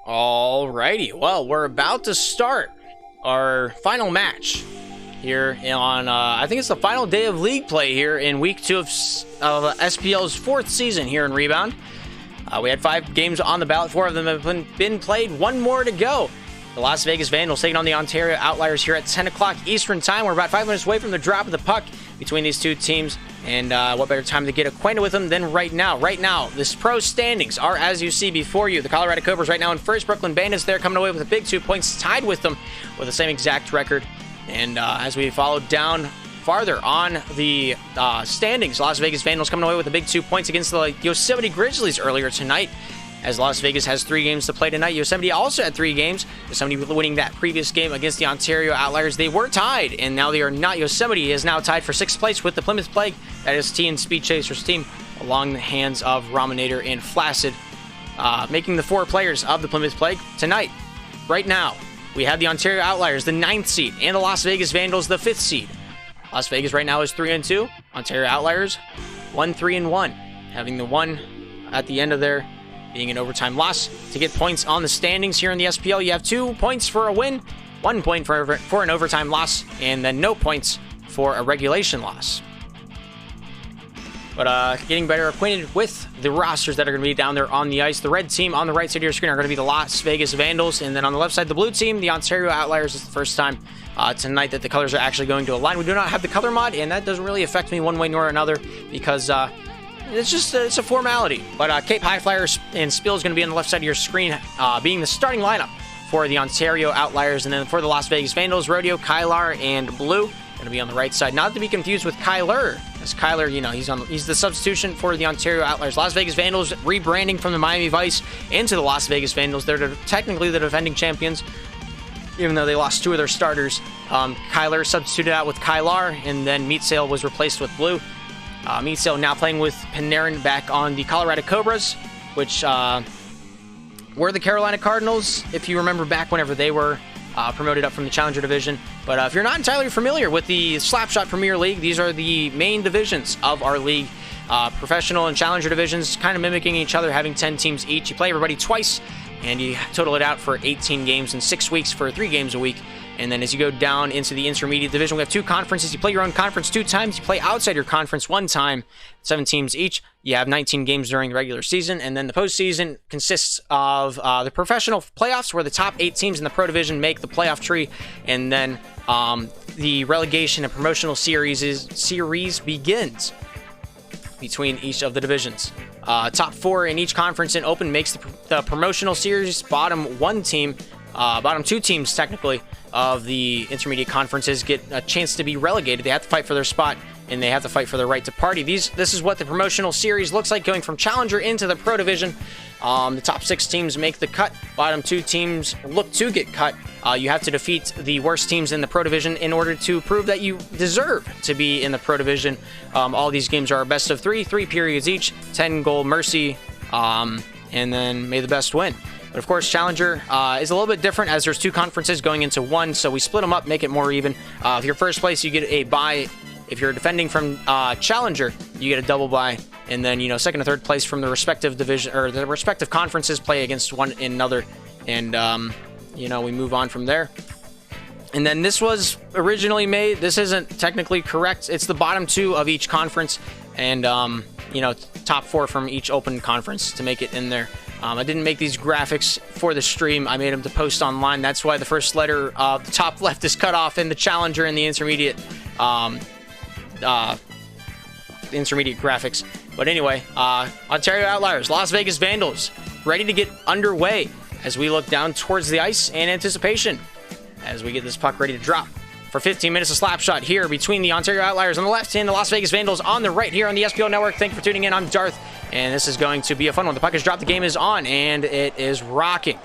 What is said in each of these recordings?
Alrighty, well, we're about to start our final match here on, I think it's the final day of league play here in week 2 of SPL's 4th season here in Rebound. We had 5 games on the ballot, 4 of them have been played, 1 more to go. The Las Vegas Vandals taking on the Ontario Outliers here at 10 o'clock Eastern Time. We're about 5 minutes away from the drop of the puck between these two teams, and what better time to get acquainted with them than right now. Right now, this pro standings are as you see before you. The Colorado Cobras right now in first. Brooklyn Bandits there coming away with a big 2 points, tied with them with the same exact record. And as we follow down farther on the standings, Las Vegas Vandals coming away with a big 2 points against the Yosemite Grizzlies earlier tonight. As Las Vegas has 3 games to play tonight, Yosemite also had 3 games. Yosemite winning that previous game against the Ontario Outliers. They were tied, and now they are not. Yosemite is now tied for 6th place with the Plymouth Plague. That is T and Speed Chasers team, along the hands of Raminator and Flaccid, making the 4 players of the Plymouth Plague tonight. Right now, we have the Ontario Outliers, the 9th seed, and the Las Vegas Vandals, the 5th seed. Las Vegas right now is 3-2. Ontario Outliers 1-3-1, having the 1 at the end of their being an overtime loss. To get points on the standings here in the SPL, you have 2 points for a win, 1 point for an overtime loss, and then no points for a regulation loss. But getting better acquainted with the rosters that are going to be down there on the ice. The red team on the right side of your screen are going to be the Las Vegas Vandals, and then on the left side, the blue team, the Ontario Outliers. Is the first time tonight that the colors are actually going to align. We do not have the color mod, and that doesn't really affect me one way nor another because it's a formality. But Cape High Flyers and Spill is going to be on the left side of your screen, being the starting lineup for the Ontario Outliers. And then for the Las Vegas Vandals, Rodeo, Kylar, and Blue going to be on the right side. Not to be confused with Kyler, as Kyler, you know, he's the substitution for the Ontario Outliers. Las Vegas Vandals rebranding from the Miami Vice into the Las Vegas Vandals. They're technically the defending champions, even though they lost 2 of their starters. Kyler substituted out with Kylar, and then Meat Sale was replaced with Blue. Meat Sale now playing with Panarin back on the Colorado Cobras, which were the Carolina Cardinals, if you remember back whenever they were promoted up from the Challenger Division. But if you're not entirely familiar with the Slapshot Premier League, these are the main divisions of our league. Professional and Challenger divisions kind of mimicking each other, having 10 teams each. You play everybody twice, and you total it out for 18 games in 6 weeks for 3 games a week. And then as you go down into the intermediate division, we have 2 conferences. You play your own conference 2 times. You play outside your conference 1 time, 7 teams each. You have 19 games during the regular season. And then the postseason consists of the professional playoffs, where the top 8 teams in the pro division make the playoff tree. And then the relegation and promotional series begins between each of the divisions. Top 4 in each conference in open makes the promotional series. Bottom 2 teams technically of the intermediate conferences get a chance to be relegated. They have to fight for their spot, and they have to fight for their right to party. This is what the promotional series looks like, going from Challenger into the Pro Division. The top 6 teams make the cut. Bottom 2 teams look to get cut. You have to defeat the worst teams in the Pro Division in order to prove that you deserve to be in the Pro Division. All these games are best of 3 periods each, 10-goal mercy, and then may the best win. But of course, Challenger is a little bit different, as there's 2 conferences going into 1, so we split them up, make it more even. If you're first place, you get a bye. If you're defending from Challenger, you get a double bye. And then, second and third place from the respective division, or the respective conferences, play against one another. And, we move on from there. And then this was originally made. This isn't technically correct. It's the bottom 2 of each conference, and, top 4 from each open conference to make it in there. I didn't make these graphics for the stream. I made them to post online. That's why the first letter of the top left is cut off in the Challenger and the intermediate graphics. But anyway, Ontario Outliers, Las Vegas Vandals, ready to get underway as we look down towards the ice in anticipation as we get this puck ready to drop. For 15 minutes of Slapshot here between the Ontario Outliers on the left and the Las Vegas Vandals on the right here on the SPL Network. Thank you for tuning in. I'm Darth, and this is going to be a fun one. The puck is dropped, the game is on, and it is rocking.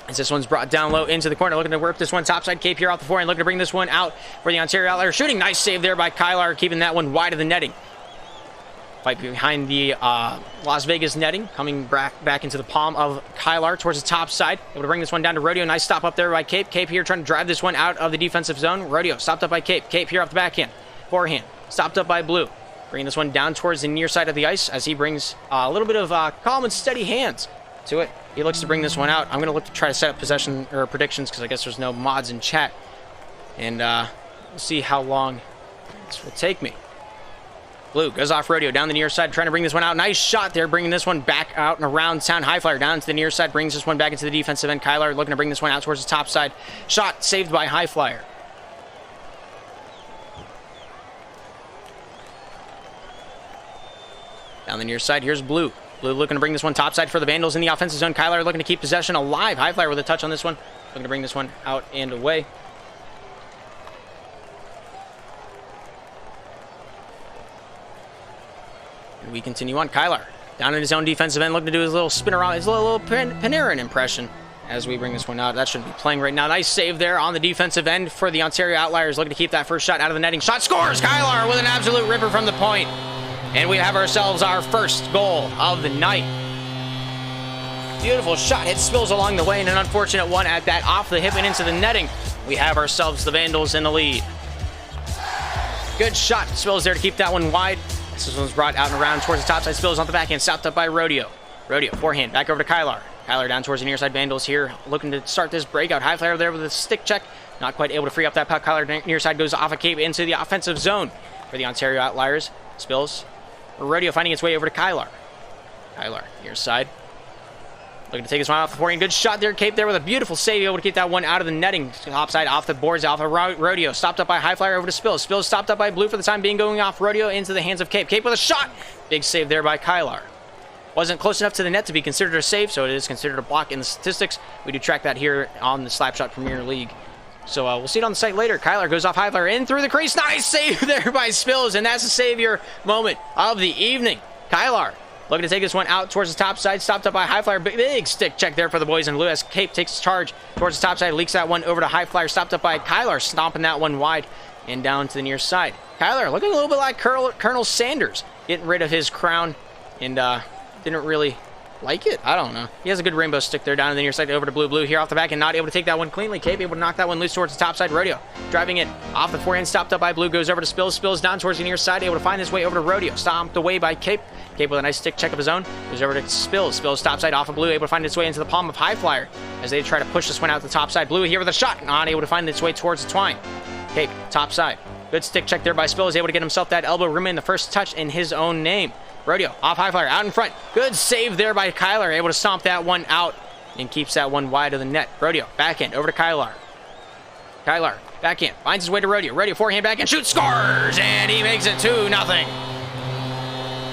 As this one's brought down low into the corner, looking to work this one topside. Cape here off the forehand, looking to bring this one out for the Ontario Outliers. Shooting, nice save there by Kylar, keeping that one wide of the netting. Fight behind the Las Vegas netting, coming back into the palm of Kylar towards the top side. Able to bring this one down to Rodeo. Nice stop up there by Cape. Cape here trying to drive this one out of the defensive zone. Rodeo stopped up by Cape. Cape here off the backhand. Forehand. Stopped up by Blue. Bringing this one down towards the near side of the ice as he brings a little bit of calm and steady hands to it. He looks to bring this one out. I'm going to look to try to set up possession or predictions because I guess there's no mods in chat. And we'll see how long this will take me. Blue goes off Rodeo down the near side, trying to bring this one out. Nice shot there, bringing this one back out and around town. High Flyer down to the near side, brings this one back into the defensive end. Kylar looking to bring this one out towards the top side. Shot saved by High Flyer. Down the near side, here's Blue. Blue looking to bring this one topside for the Vandals in the offensive zone. Kylar looking to keep possession alive. High Flyer with a touch on this one. Looking to bring this one out and away. And we continue on. Kylar down in his own defensive end, looking to do his little spin around, his little Panarin impression as we bring this one out. That shouldn't be playing right now. Nice save there on the defensive end for the Ontario Outliers, looking to keep that first shot out of the netting. Shot scores! Kylar with an absolute ripper from the point. And we have ourselves our first goal of the night. Beautiful shot. Hit Spills along the way, and an unfortunate one at that off the hip and into the netting. We have ourselves the Vandals in the lead. Good shot. Spills there to keep that one wide. This one's brought out and around towards the top side. Spills on the backhand, stopped up by Rodeo. Rodeo, forehand, back over to Kylar. Kylar down towards the near side. Vandals here looking to start this breakout. High Flyer there with a stick check. Not quite able to free up that puck. Kylar near side goes off a cape into the offensive zone for the Ontario Outliers. Spills. Rodeo finding its way over to Kylar. Kylar, near side. Looking to take this one off the forehand. Good shot there. Cape there with a beautiful save. Able to keep that one out of the netting. Top side off the boards, off of Rodeo. Stopped up by High Flyer over to Spills. Spills stopped up by Blue for the time being, going off Rodeo into the hands of Cape. Cape with a shot. Big save there by Kylar. Wasn't close enough to the net to be considered a save, so it is considered a block in the statistics. We do track that here on the Slapshot Premier League. So we'll see it on the site later. Kylar goes off High Flyer in through the crease. Nice save there by Spills, and that's the savior moment of the evening. Kylar looking to take this one out towards the top side. Stopped up by High Flyer. Big stick check there for the boys in blue as Cape takes charge towards the top side. Leaks that one over to High Flyer. Stopped up by Kylar. Stomping that one wide and down to the near side. Kylar looking a little bit like Colonel Sanders. Getting rid of his crown and didn't really like it. I don't know. He has a good rainbow stick there down in the near side over to Blue. Blue here off the back and not able to take that one cleanly. Cape able to knock that one loose towards the top side. Rodeo driving it off the forehand. Stopped up by Blue. Goes over to Spills. Spills down towards the near side. Able to find his way over to Rodeo. Stomped away by Cape. Cape with a nice stick check of his own. Goes over to Spills. Spills top side off of Blue. Able to find its way into the palm of High Flyer as they try to push this one out the top side. Blue here with a shot. Not able to find its way towards the twine. Cape top side. Good stick check there by Spills. Able to get himself that elbow room in the first touch in his own name. Rodeo off High Flyer out in front. Good save there by Kylar. Able to stomp that one out and keeps that one wide of the net. Rodeo backhand over to Kylar. Kylar backhand finds his way to Rodeo. Rodeo forehand backhand shoots, scores, and he makes it 2-0.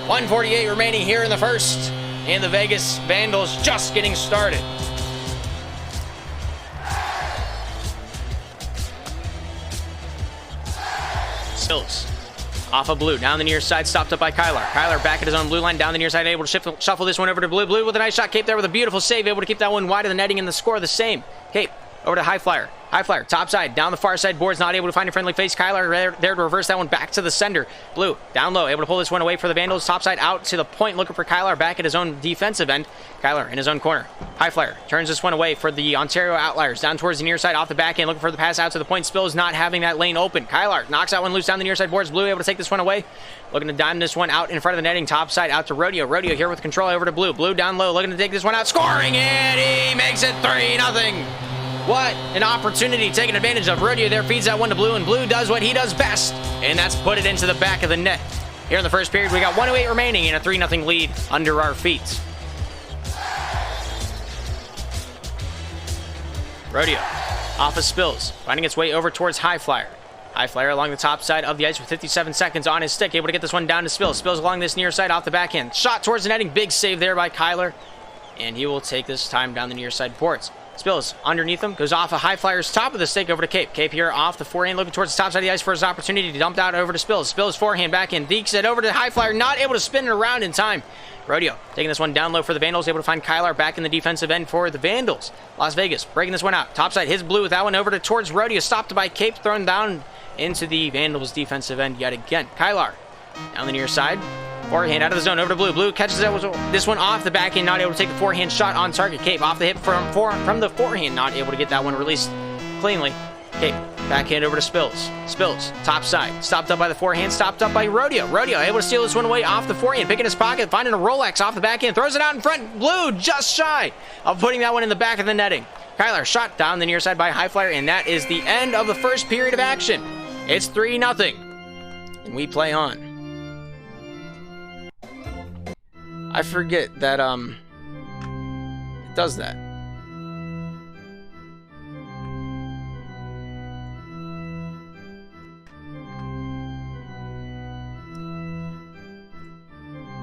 1:48 remaining here in the first, and the Vegas Vandals just getting started. Spills off of Blue, down the near side, stopped up by Kylar. Kylar back at his own blue line, down the near side, able to shuffle this one over to Blue. Blue with a nice shot. Cape there with a beautiful save, able to keep that one wide of the netting, and the score the same. Cape over to High Flyer. High Flyer, top side, down the far side boards, not able to find a friendly face. Kylar there to reverse that one back to the sender. Blue, down low, able to pull this one away for the Vandals. Top side out to the point, looking for Kylar back at his own defensive end. Kylar in his own corner. High Flyer turns this one away for the Ontario Outliers. Down towards the near side, off the back end, looking for the pass out to the point. Spills not having that lane open. Kylar knocks that one loose down the near side boards. Blue able to take this one away. Looking to dime this one out in front of the netting. Top side out to Rodeo. Rodeo here with control over to Blue. Blue down low, looking to take this one out. Scoring, and he makes it 3-0. What an opportunity taking advantage of. Rodeo there feeds that one to Blue, and Blue does what he does best, and that's put it into the back of the net. Here in the first period, we got 1:08 remaining and a 3-0 lead under our feet. Rodeo off of Spills, finding its way over towards High Flyer. High Flyer along the top side of the ice with 57 seconds on his stick, able to get this one down to Spills. Spills along this near side off the backhand. Shot towards the netting, big save there by Kylar, and he will take this time down the near side boards. Spills underneath him, goes off a High Flyer's top of the stick over to Cape. Cape here off the forehand, looking towards the top side of the ice for his opportunity to dump out over to Spills. Spills forehand back in, dekes it over to High Flyer, not able to spin it around in time. Rodeo taking this one down low for the Vandals, able to find Kylar back in the defensive end for the Vandals. Las Vegas breaking this one out. Top side, his Blue with that one over to towards Rodeo, stopped by Cape, thrown down into the Vandals defensive end yet again. Kylar down the near side. Forehand out of the zone over to Blue. Blue catches this one off the back end, not able to take the forehand shot on target. Cape off the hip from the forehand, not able to get that one released cleanly. Cape Backhand over to Spills. Spills, top side. Stopped up by the forehand, stopped up by Rodeo. Rodeo able to steal this one away off the forehand, picking his pocket, finding a Rolex off the backhand, throws it out in front. Blue just shy of putting that one in the back of the netting. Kyler shot down the near side by High Flyer, and that is the end of the first period of action. It's 3-0, and we play on. I forget that, it does that.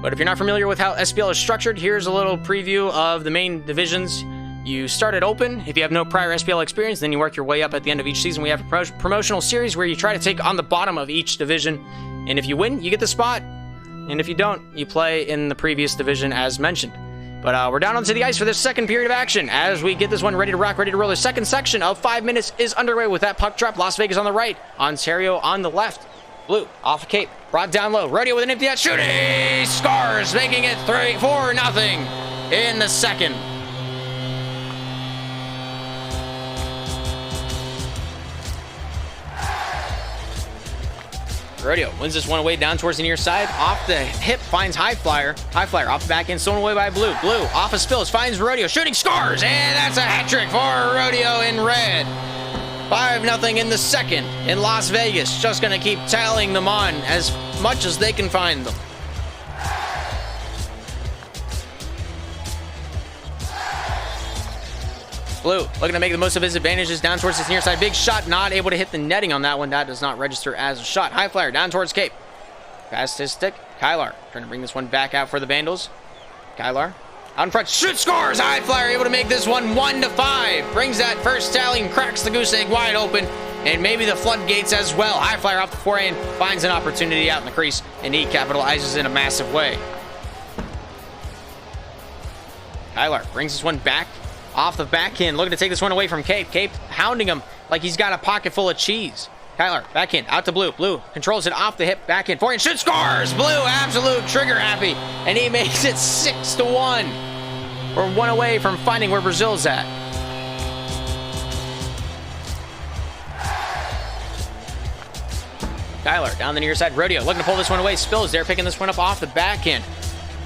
But if you're not familiar with how SPL is structured, here's a little preview of the main divisions. You start at Open. If you have no prior SPL experience, then you work your way up at the end of each season. We have a promotional series where you try to take on the bottom of each division. And if you win, you get the spot. And if you don't, you play in the previous division as mentioned. But we're down onto the ice for this second period of action as we get this one ready to rock, ready to roll. The second section of 5 minutes is underway with that puck drop. Las Vegas on the right, Ontario on the left. Blue off of Cape, brought down low. Rodeo with an empty net, shooting, scores, making it 4-0 in the second. Rodeo wins this one away down towards the near side. Off the hip, finds High Flyer. High Flyer off the back end, stolen away by Blue. Blue off of Spills, finds Rodeo, shooting, scores, and that's a hat trick for Rodeo in red. 5-0 in the second in Las Vegas. Just going to keep tallying them on as much as they can find them. Blue looking to make the most of his advantages down towards his near side. Big shot, not able to hit the netting on that one. That does not register as a shot. High Flyer down towards Cape. Past his stick. Kylar trying to bring this one back out for the Vandals. Kylar out in front, shoot, scores! High Flyer able to make this one 1-5. Brings that first tally and cracks the goose egg wide open. And maybe the floodgates as well. High Flyer off the forehand, finds an opportunity out in the crease, and he capitalizes in a massive way. Kylar brings this one back off the backhand, looking to take this one away from Cape. Cape pounding him like he's got a pocket full of cheese. Kyler, backhand, out to Blue. Blue controls it off the hip, backhand, forehand, shoot, scores! Blue, absolute trigger happy, and he makes it 6-1. We're one away from finding where Brazil's at. Kyler, down the near side, Rodeo, looking to pull this one away. Spills there, picking this one up off the backhand.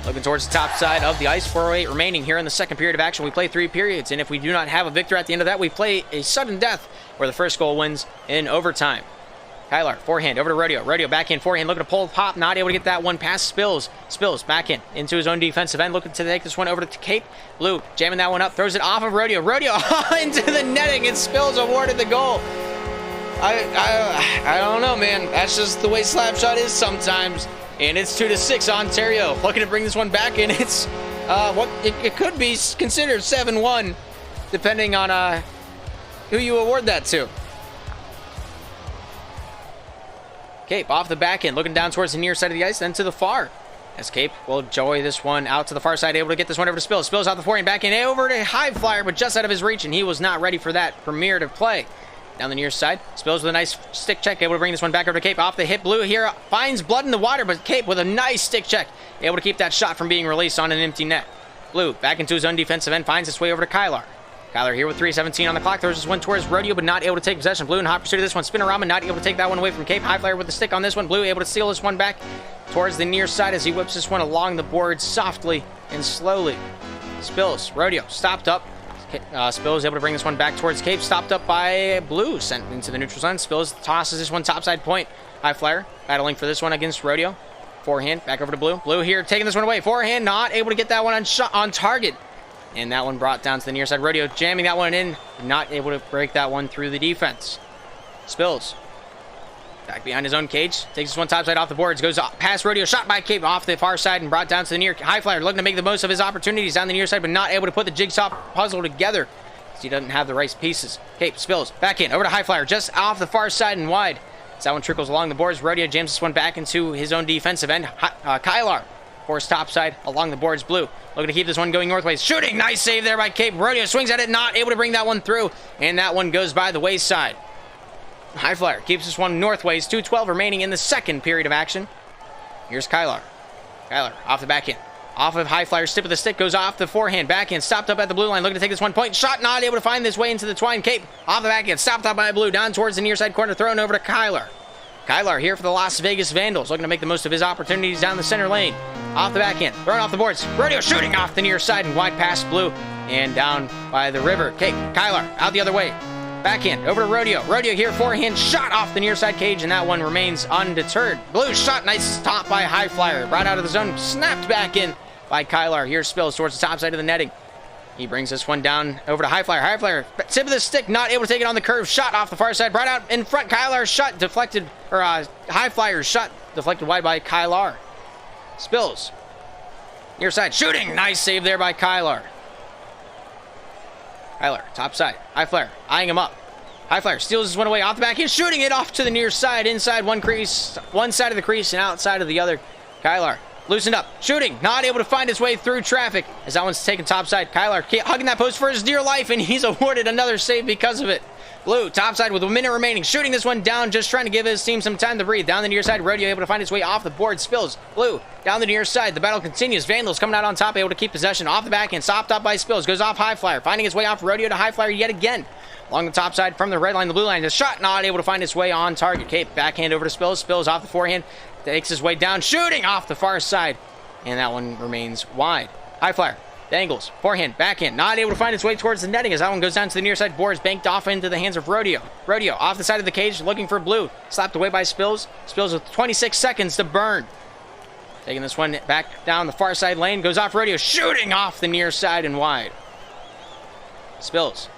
Looking towards the top side of the ice, 4:08 remaining here in the second period of action. We play 3 periods, and if we do not have a victor at the end of that, we play a sudden death where the first goal wins in overtime. Kyler, forehand, over to Rodeo. Rodeo, backhand, forehand, looking to pull the pop, not able to get that one past Spills. Spills, backhand, into his own defensive end, looking to take this one over to Cape. Blue, jamming that one up, throws it off of Rodeo. Rodeo into the netting, and Spills awarded the goal. I don't know, man. That's just the way Slapshot is sometimes. And it's 2-6, Ontario looking to bring this one back, and it's it could be considered 7-1, depending on who you award that to. Cape off the back end, looking down towards the near side of the ice, then to the far. As Cape will enjoy this one out to the far side, able to get this one over to Spills. Spills out the forehand, back end, over to High Flyer, but just out of his reach, and he was not ready for that premiere to play. Down the near side, Spills with a nice stick check, able to bring this one back over to Cape. Off the hip, Blue here finds blood in the water, but Cape with a nice stick check, able to keep that shot from being released on an empty net. Blue back into his own defensive end, finds his way over to Kylar. Kyler here with 3:17 on the clock, throws this one towards Rodeo, but not able to take possession. Blue in hot pursuit of this one. Spinorama not able to take that one away from Cape. High Flyer with the stick on this one. Blue able to steal this one back towards the near side as he whips this one along the board softly and slowly. Spills, Rodeo stopped up. Spills able to bring this one back towards Cape. Stopped up by Blue, sent into the neutral zone. Spills tosses this one topside point. High Flyer battling for this one against Rodeo. Forehand back over to Blue. Blue here taking this one away. Forehand not able to get that one on target. And that one brought down to the near side. Rodeo jamming that one in. Not able to break that one through the defense. Spills back behind his own cage. Takes this one topside off the boards. Goes past Rodeo. Shot by Cape off the far side and brought down to the near. High Flyer looking to make the most of his opportunities down the near side, but not able to put the jigsaw puzzle together because he doesn't have the right pieces. Cape Spills back in. Over to High Flyer. Just off the far side and wide. As that one trickles along the boards. Rodeo jams this one back into his own defensive end. Kylar forced topside along the boards. Blue looking to keep this one going northways. Shooting. Nice save there by Cape. Rodeo swings at it. Not able to bring that one through. And that one goes by the wayside. High Flyer keeps this one northways. 2:12 remaining in the second period of action. Here's Kylar. Kylar off the back end. Off of High Flyer's tip of the stick, goes off the forehand, backhand, stopped up at the blue line, looking to take this 1 point shot, not able to find this way into the twine. Cape off the backhand, stopped up by Blue, down towards the near side corner, thrown over to Kyler. Kyler here for the Las Vegas Vandals, looking to make the most of his opportunities down the center lane. Off the backhand, thrown off the boards. Rodeo shooting off the near side and wide past Blue and down by the river. Cape, Kyler out the other way. Backhand over to Rodeo. Rodeo here, forehand shot off the near side cage, and that one remains undeterred. Blue shot, nice stop by High Flyer. Right out of the zone, snapped back in by Kyler. Here spills towards the top side of the netting. He brings this one down over to High Flyer. High Flyer, tip of the stick, not able to take it on the curve. Shot off the far side, right out in front. Kyler shot deflected, or High Flyer's shot deflected wide by Kyler. Spills. Near side, shooting. Nice save there by Kyler. Kyler, top side. High Flyer, eyeing him up. High Flyer steals this one away off the back end, shooting it off to the near side. Inside one crease, one side of the crease and outside of the other. Kyler loosened up, shooting, not able to find his way through traffic as that one's taken top side. Kyler hugging that post for his dear life, and he's awarded another save because of it. Blue, top side with a minute remaining, shooting this one down, just trying to give his team some time to breathe. Down the near side, Rodeo able to find his way off the board, Spills. Blue, down the near side, the battle continues. Vandals coming out on top, able to keep possession. Off the back end, stopped up by Spills, goes off High Flyer, finding his way off Rodeo to High Flyer yet again. Along the top side from the red line, the blue line, the shot not able to find its way on target. Cape, backhand over to Spills, Spills off the forehand, takes his way down, shooting off the far side. And that one remains wide. High Flyer, dangles, forehand, backhand, not able to find its way towards the netting as that one goes down to the near side. Boards banked off into the hands of Rodeo. Rodeo off the side of the cage, looking for Blue. Slapped away by Spills. Spills with 26 seconds to burn. Taking this one back down the far side lane, goes off Rodeo, shooting off the near side and wide. Spills.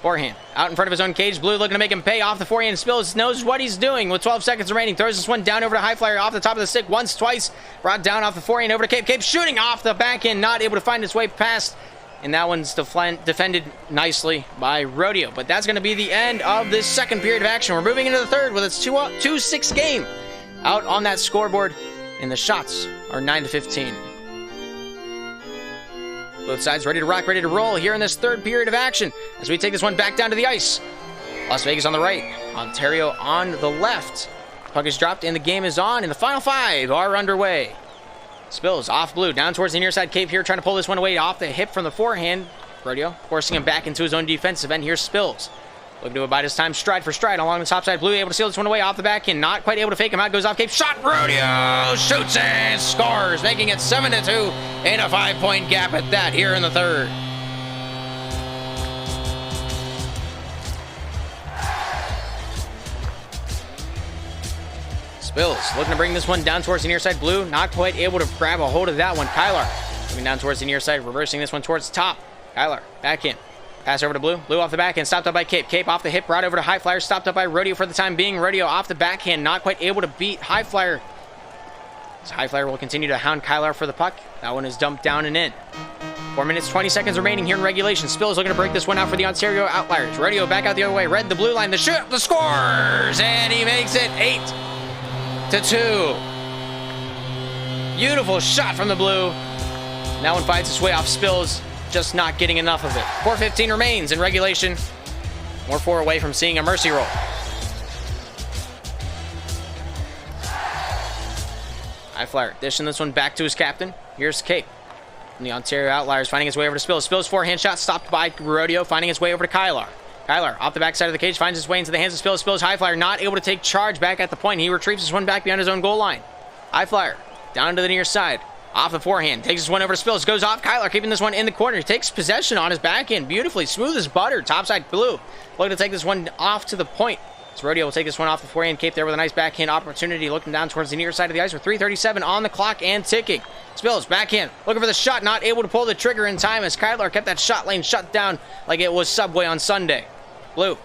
Forehand, out in front of his own cage. Blue looking to make him pay off the forehand. Spills knows what he's doing with 12 seconds remaining. Throws this one down over to High Flyer off the top of the stick once, twice. Brought down off the forehand over to Cape. Cape shooting off the backhand, not able to find his way past. And that one's defended nicely by Rodeo. But that's going to be the end of this second period of action. We're moving into the third with its 2-6 game. Out on that scoreboard, and the shots are 9-15. Both sides ready to rock, ready to roll here in this third period of action as we take this one back down to the ice. Las Vegas on the right, Ontario on the left. Puck is dropped and the game is on, and the final 5 are underway. Spills off Blue, down towards the near side. Cave here trying to pull this one away off the hip from the forehand. Rodeo forcing him back into his own defensive end. Here's Spills. Looking to abide his time stride for stride along the top side. Blue able to steal this one away off the back end. Not quite able to fake him out. Goes off Cape. Shot. Rodeo shoots and scores, making it 7-2 and a 5-point gap at that here in the third. Spills looking to bring this one down towards the near side. Blue not quite able to grab a hold of that one. Kyler moving down towards the near side, reversing this one towards the top. Kyler back in. Pass over to Blue. Blue off the backhand, stopped up by Cape. Cape off the hip, brought over to High Flyer, stopped up by Rodeo for the time being. Rodeo off the backhand, not quite able to beat High Flyer. As High Flyer will continue to hound Kyler for the puck. That one is dumped down and in. 4 minutes, 20 seconds remaining here in regulation. Spills looking to break this one out for the Ontario Outliers. Rodeo back out the other way. Red the blue line, the shoot, the scores! And he makes it 8-2. Beautiful shot from the blue. That one fights its way off Spills. Just not getting enough of it. 4:15 remains in regulation. We're 4 away from seeing a mercy roll. High Flyer dishing this one back to his captain. Here's Cape. And the Ontario Outliers finding his way over to Spills. Spills forehand shot stopped by Rodeo, finding his way over to Kyler. Kyler off the backside of the cage finds his way into the hands of Spills. Spills High Flyer not able to take charge back at the point. He retrieves this one back behind his own goal line. High Flyer down to the near side. Off the forehand, takes this one over to Spills, goes off Kyler, keeping this one in the corner. He takes possession on his backhand beautifully, smooth as butter, topside Blue. Looking to take this one off to the point. So Rodeo will take this one off the forehand. Cape there with a nice backhand opportunity, looking down towards the near side of the ice with 3:37 on the clock and ticking. Spills backhand, looking for the shot, not able to pull the trigger in time as Kyler kept that shot lane shut down like it was Subway on Sunday. Blue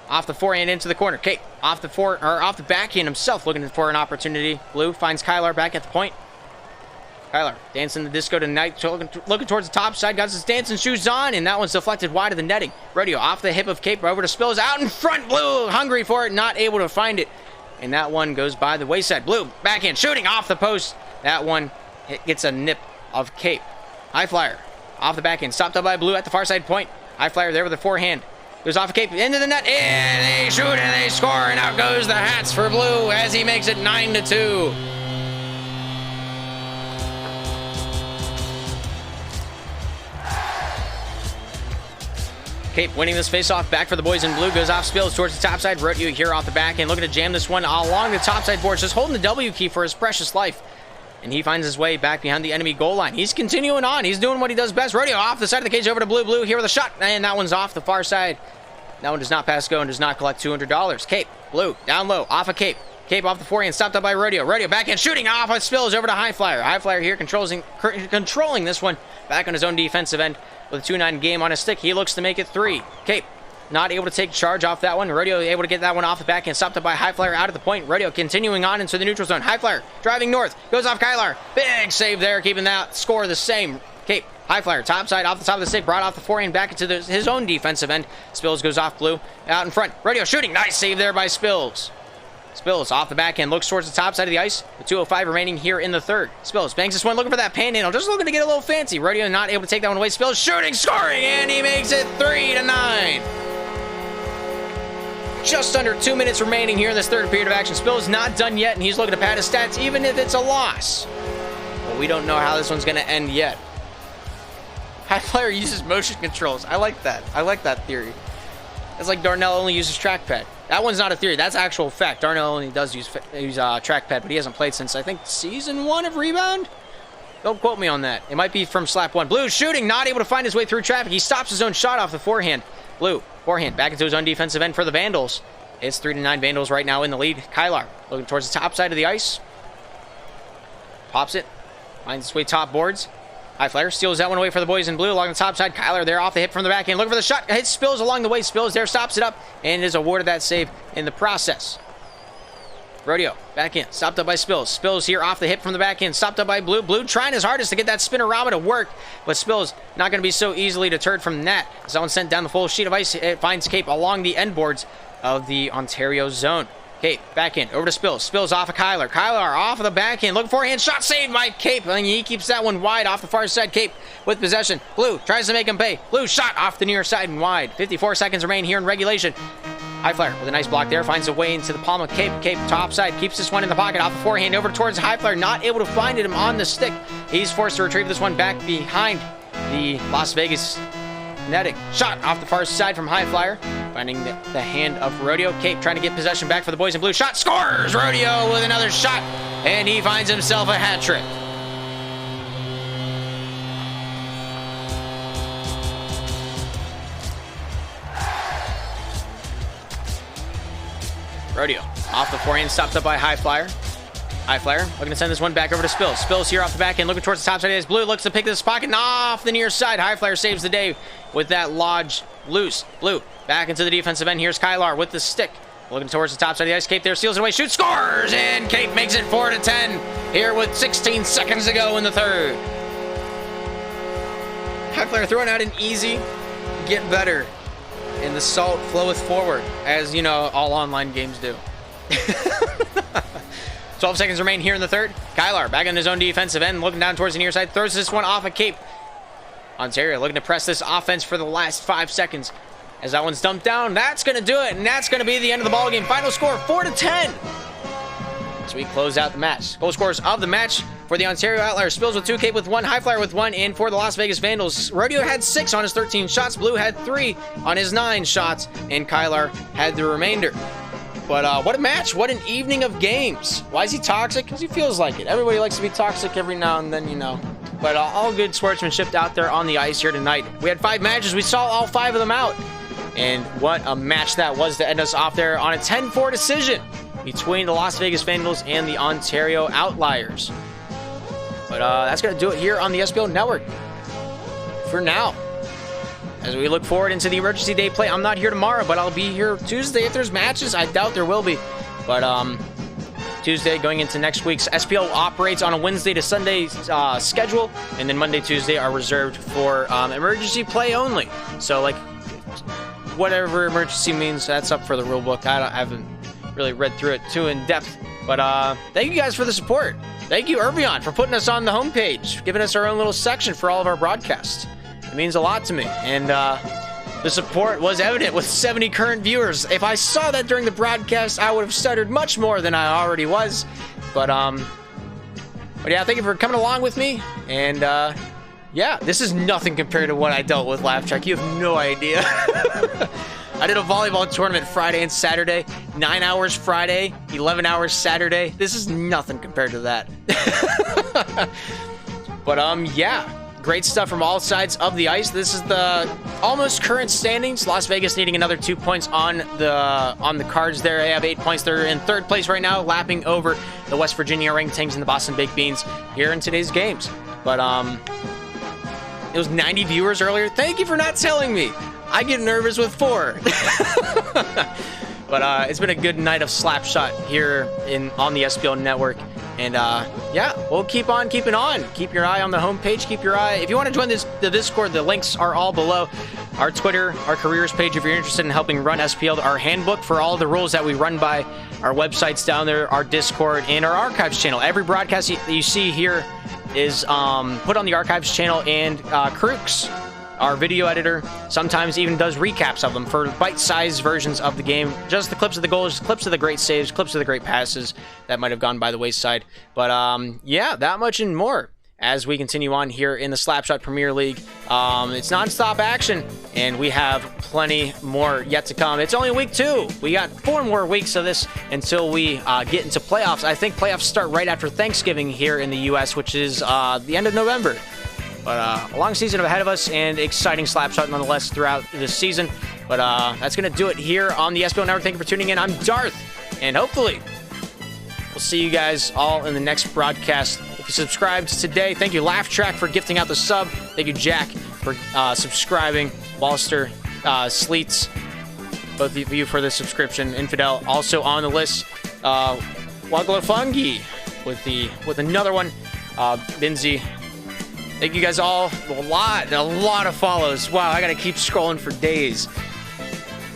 off the forehand into the corner. Cape off the backhand himself, looking for an opportunity. Blue finds Kyler back at the point. Kyler dancing the disco tonight, looking towards the top side, got his dancing shoes on, and that one's deflected wide of the netting. Rodeo off the hip of Cape, over to Spills, out in front, Blue, hungry for it, not able to find it. And that one goes by the wayside. Blue, backhand, shooting off the post. That one gets a nip of Cape. High Flyer, off the backhand, stopped up by Blue at the far side point. High Flyer there with the forehand. Goes off of Cape, into the net, and they shoot and they score, and out goes the hats for Blue as he makes it 9-2. Cape winning this face-off, back for the boys in blue, goes off Spills towards the top side. Rodeo here off the back end, looking to jam this one along the top side boards, just holding the W key for his precious life. And he finds his way back behind the enemy goal line. He's continuing on. He's doing what he does best. Rodeo off the side of the cage over to Blue. Blue here with a shot, and that one's off the far side. That one does not pass go and does not collect $200. Cape, Blue, down low, off of Cape. Cape off the forehand, stopped up by Rodeo. Rodeo backhand shooting off of Spills over to High Flyer. High Flyer here controlling this one back on his own defensive end with a 2-9 game on his stick. He looks to make it 3. Cape not able to take charge off that one. Rodeo able to get that one off the back and stopped up by High Flyer out at the point. Rodeo continuing on into the neutral zone. High Flyer driving north, goes off Kylar. Big save there, keeping that score the same. Cape, High Flyer, top side, off the top of the stick, brought off the forehand back into his own defensive end. Spills goes off Blue, out in front. Rodeo shooting, nice save there by Spills. Spills off the back end, looks towards the top side of the ice. With 2:05 remaining here in the third. Spills bangs this one, looking for that panhandle, just looking to get a little fancy. Rodeo not able to take that one away. Spills shooting, scoring, and he makes it 3-9. Just under 2 minutes remaining here in this third period of action. Spills not done yet, and he's looking to pad his stats, even if it's a loss. But we don't know how this one's going to end yet. High Flyer uses motion controls. I like that. I like that theory. It's like Darnell only uses trackpad. That one's not a theory. That's actual fact. Darnell only does use trackpad, but he hasn't played since, I think, season 1 of Rebound? Don't quote me on that. It might be from Slap 1. Blue shooting, not able to find his way through traffic. He stops his own shot off the forehand. Blue, forehand, back into his own defensive end for the Vandals. It's 3-9 Vandals right now in the lead. Kylar looking towards the top side of the ice. Pops it. Finds its way top boards. High Flyer steals that one away for the boys in blue along the top side. Kylar there off the hip from the back end. Looking for the shot. Hits Spills along the way. Spills there, stops it up, and is awarded that save in the process. Rodeo back in. Stopped up by Spills. Spills here off the hip from the back end. Stopped up by Blue. Blue trying his hardest to get that spinorama to work, but Spills not going to be so easily deterred from that. Someone sent down the full sheet of ice. It finds Cape along the end boards of the Ontario zone. Cape back in over to Spills. Spills off of Kylar. Kylar off of the backhand. Looking forehand shot saved by Cape. And he keeps that one wide off the far side. Cape with possession. Blue tries to make him pay. Blue shot off the near side and wide. 54 seconds remain here in regulation. High Flyer with a nice block there. Finds a way into the palm of Cape. Cape top side. Keeps this one in the pocket. Off the forehand over towards High Flyer. Not able to find him on the stick. He's forced to retrieve this one back behind the Las Vegas netting. Shot off the far side from High Flyer. Finding the hand of Rodeo. Cape trying to get possession back for the boys in blue. Shot scores! Rodeo with another shot. And he finds himself a hat trick. Rodeo off the forehand, stopped up by High Flyer. High Flyer looking to send this one back over to Spills. Spills here off the back end, looking towards the top side of his blue. Looks to pick this pocket and off the near side. High Flyer saves the day with that lodge loose. Blue back into the defensive end. Here's Kylar with the stick. Looking towards the top side of the ice. Cape there steals it away, shoots, scores! And Cape makes it 4-10 here with 16 seconds to go in the third. High Flyer throwing out an easy get better. And the salt floweth forward, as you know, all online games do. 12 seconds remain here in the third. Kylar back on his own defensive end, looking down towards the near side, throws this one off a Cape. Ontario looking to press this offense for the last 5 seconds. As that one's dumped down, that's going to do it, and that's going to be the end of the ball game. Final score, 4-10. So we close out the match. Goal scorers of the match for the Ontario Outliers. Spills with 2, Cape with 1, High Flyer with 1, and for the Las Vegas Vandals, Rodeo had 6 on his 13 shots, Blue had 3 on his 9 shots, and Kylar had the remainder. But what a match. What an evening of games. Why is he toxic? Because he feels like it. Everybody likes to be toxic every now and then, you know. But all good sportsmanship out there on the ice here tonight. We had 5 matches. We saw all 5 of them out. And what a match that was to end us off there on a 10-4 decision between the Las Vegas Vandals and the Ontario Outliers. But that's going to do it here on the SBO Network for now. As we look forward into the emergency day play, I'm not here tomorrow, but I'll be here Tuesday if there's matches. I doubt there will be. But Tuesday going into next week's SPL operates on a Wednesday to Sunday schedule, and then Monday, Tuesday are reserved for emergency play only. So like whatever emergency means, that's up for the rule book. I haven't really read through it too in depth. But thank you guys for the support. Thank you, Irvion, for putting us on the homepage, giving us our own little section for all of our broadcasts. It means a lot to me. And the support was evident with 70 current viewers. If I saw that during the broadcast, I would have stuttered much more than I already was. But yeah, thank you for coming along with me. And yeah, this is nothing compared to what I dealt with Laugh Track. You have no idea. I did a volleyball tournament Friday and Saturday, 9 hours Friday, 11 hours Saturday. This is nothing compared to that. But yeah, great stuff from all sides of the ice. This is the almost current standings. Las Vegas needing another 2 points on the cards there. They have 8 points. They're in third place right now, lapping over the West Virginia Orangutans and the Boston Baked Beans here in today's games. But it was 90 viewers earlier. Thank you for not telling me. I get nervous with 4. But it's been a good night of Slapshot here on the SPL network. And yeah, we'll keep on keeping on. Keep your eye on the homepage. Keep your eye. If you want to join the Discord, the links are all below. Our Twitter, our careers page, if you're interested in helping run SPL, our handbook for all the rules that we run by, our website's down there, our Discord, and our archives channel. Every broadcast you see here is put on the archives channel, and Crooks, our video editor, sometimes even does recaps of them for bite-sized versions of the game. Just the clips of the goals, clips of the great saves, clips of the great passes that might have gone by the wayside. But yeah, that much and more as we continue on here in the Slapshot Premier League. It's non-stop action, and we have plenty more yet to come. It's only week 2. We got 4 more weeks of this until we get into playoffs. I think playoffs start right after Thanksgiving here in the U.S., which is the end of November. But a long season ahead of us, and exciting Slapshot nonetheless throughout this season. But that's going to do it here on the SPL Network. Thank you for tuning in. I'm Darth, and hopefully we'll see you guys all in the next broadcast. If you subscribed today, thank you, Laugh Track, for gifting out the sub. Thank you, Jack, for subscribing. Walster, Sleets, both of you for the subscription. Infidel also on the list. Waglafungi with another one. Binzi. Thank you guys all. A lot of follows. Wow, I gotta keep scrolling for days.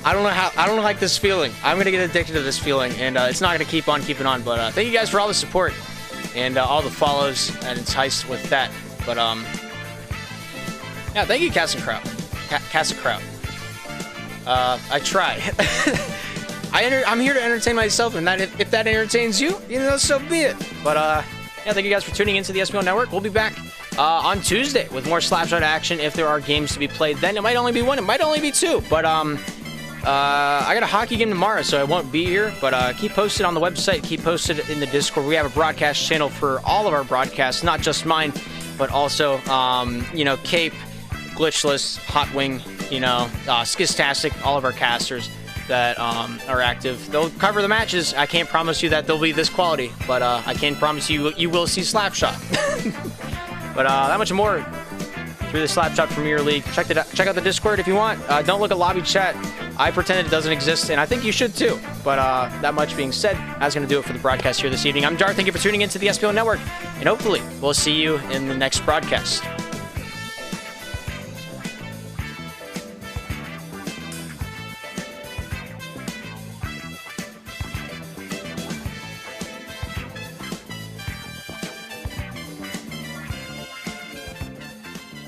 I don't like this feeling. I'm gonna get addicted to this feeling, and it's not gonna keep on keeping on. But thank you guys for all the support and all the follows and enticed with that. But yeah, thank you, Cassakraut. Cassakraut. I try. I'm here to entertain myself, and that if that entertains you, so be it. But yeah, thank you guys for tuning into the SPL Network. We'll be back on Tuesday with more Slapshot action. If there are games to be played, then it might only be 1, it might only be 2. But I got a hockey game tomorrow, so I won't be here. But keep posted on the website, keep posted in the Discord. We have a broadcast channel for all of our broadcasts, not just mine, but also Cape, Glitchless, Hot Wing, Skistastic, all of our casters that are active. They'll cover the matches. I can't promise you that they'll be this quality, but I can promise you will see Slapshot. But that much and more through the Slapshot Premier League. Check out the Discord if you want. Don't look at lobby chat. I pretend it doesn't exist, and I think you should too. But that much being said, that's going to do it for the broadcast here this evening. I'm Darth. Thank you for tuning into the SPL Network, and hopefully we'll see you in the next broadcast.